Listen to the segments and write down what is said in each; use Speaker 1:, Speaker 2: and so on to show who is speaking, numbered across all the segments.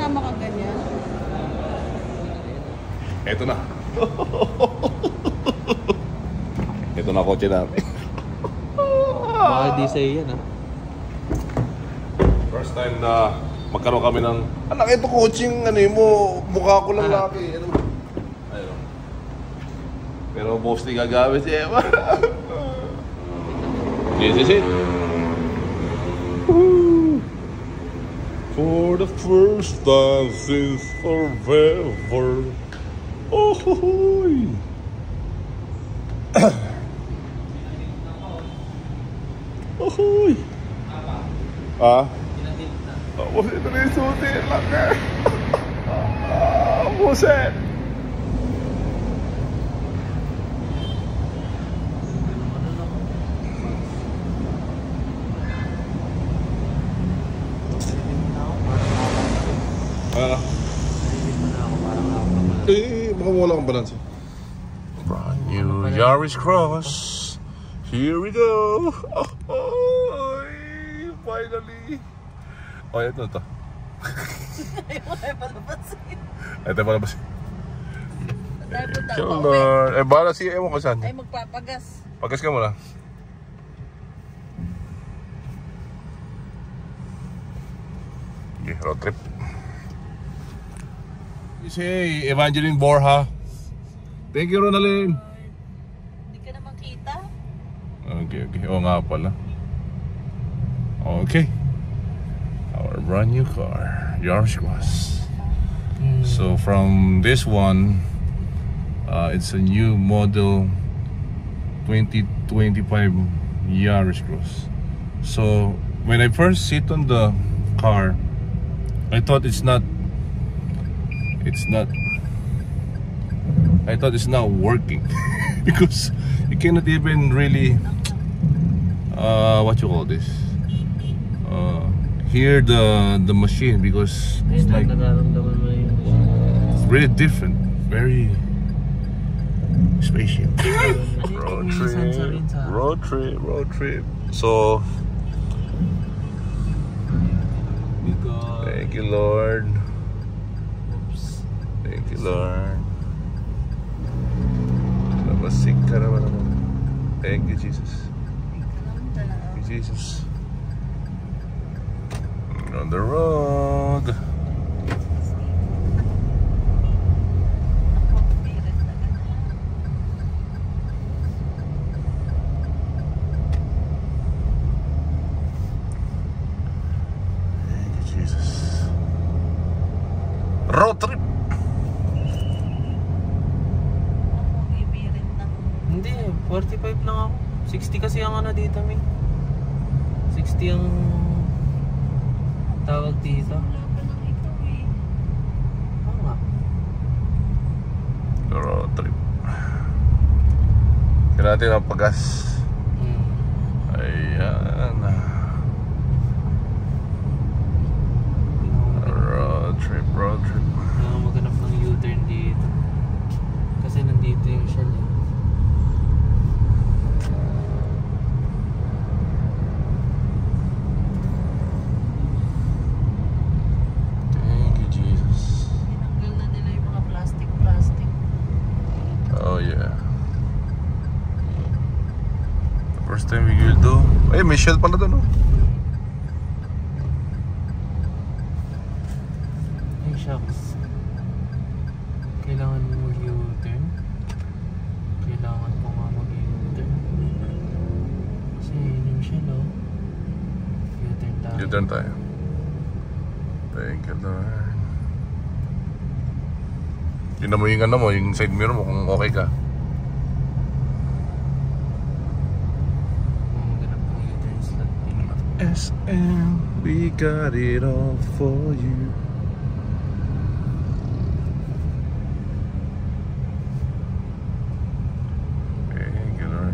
Speaker 1: kasama kang ganyan?
Speaker 2: Eto na. Ito na kotse namin.
Speaker 3: Baka di sa'yo yan, ha?
Speaker 2: First time na magkaroon kami ng... Anak, ito coaching, ano yun mo, mukha ko lang laki. Ano? Ayun. Pero mostly gagamit si Emma. This is it. For the first time since forever. Oh, hoy. Oh, hoy. Ah? Oh, ito na yung suti. Laki. Ah, buset. Baka wala kang balance. Brand new Yaris Cross. Here we go. Oh, finally. Oh, ito na ito.
Speaker 1: Ay, palabasin.
Speaker 2: Ito palabasin.
Speaker 1: Tayo punta
Speaker 2: Ikaw
Speaker 1: pa
Speaker 2: na.
Speaker 1: uwi.
Speaker 2: Eh, bahala si Emo ka saan?
Speaker 1: Ay, magpapagas.
Speaker 2: Pagas ka muna. Okay, road trip. You say Evangeline Borja. Thank you, Ronaldin.
Speaker 1: Hindi ka naman kita.
Speaker 2: Okay. Oo nga pala. Okay. Our brand new car, Yaris Cross. So from this one, it's a new model 2025 Yaris Cross. So when I first sit on the car, I thought it's not working because you cannot even really what you call this hear the machine because it's like it's really different, very spaceship. road trip. So thank you, Lord. Thank you, Lord. Labasik ka naman. Thank you, Jesus. Thank you, Jesus. On the road. Thank you, Jesus. Road trip.
Speaker 3: Hindi, 45 lang ako. 60 kasi ang ano dito, Ming. 60 ang tawag dito. Oo nga.
Speaker 2: Road trip. Kaya natin ang pagas. Ayan. Road trip.
Speaker 3: Kailangan maghanap ng U-turn dito. Kasi nandito yung Shell.
Speaker 2: Thank you, Jesus.
Speaker 1: Tinanggal na nila yung mga plastic.
Speaker 2: Oh yeah. The first time we will do. Ay, may shell pala doon, no?
Speaker 3: Ay, shucks. Kailangan mo mag-U-turn. Kailangan ko nga mag-U-turn. Kasi yun yung Shell, oh. U-turn tayo.
Speaker 2: U-turn tayo. Thank you, Lord. Yun na mo yung ano mo, yung side mirror mo kung okay ka.
Speaker 3: Maghanap ng U-turn slot.
Speaker 2: SM, we got it all for you. Thank you, Lord.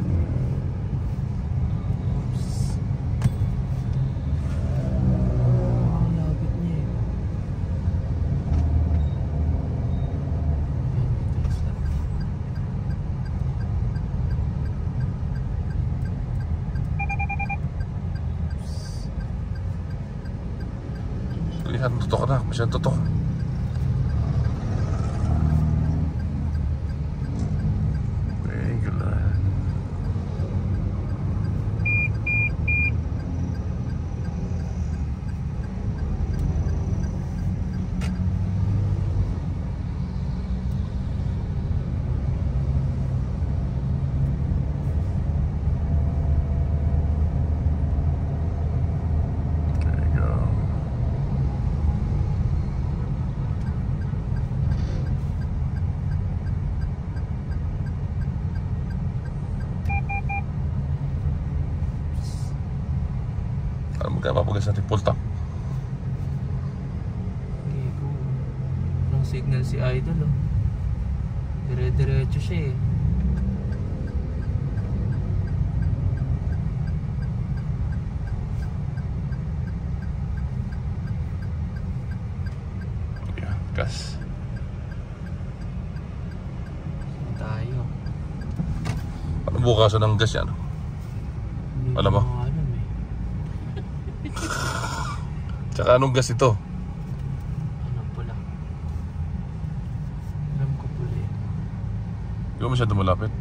Speaker 3: Ang lapit niya eh. U-turn slot.
Speaker 2: Lihat, tutok na. Masyadong tutok. Kaya papagas natin full tank.
Speaker 3: Okay, go. Anong signal si Idol, oh. Dire-diretso siya, eh.
Speaker 2: Yeah, gas.
Speaker 3: Saan tayo?
Speaker 2: Ano bukasan ng gas yan?
Speaker 3: Hindi
Speaker 2: Alam mo?
Speaker 3: ko alam, eh.
Speaker 2: Tsaka anong gas ito?
Speaker 3: Ano pula? Alam ko pula, eh.
Speaker 2: Di ba masyado malapit?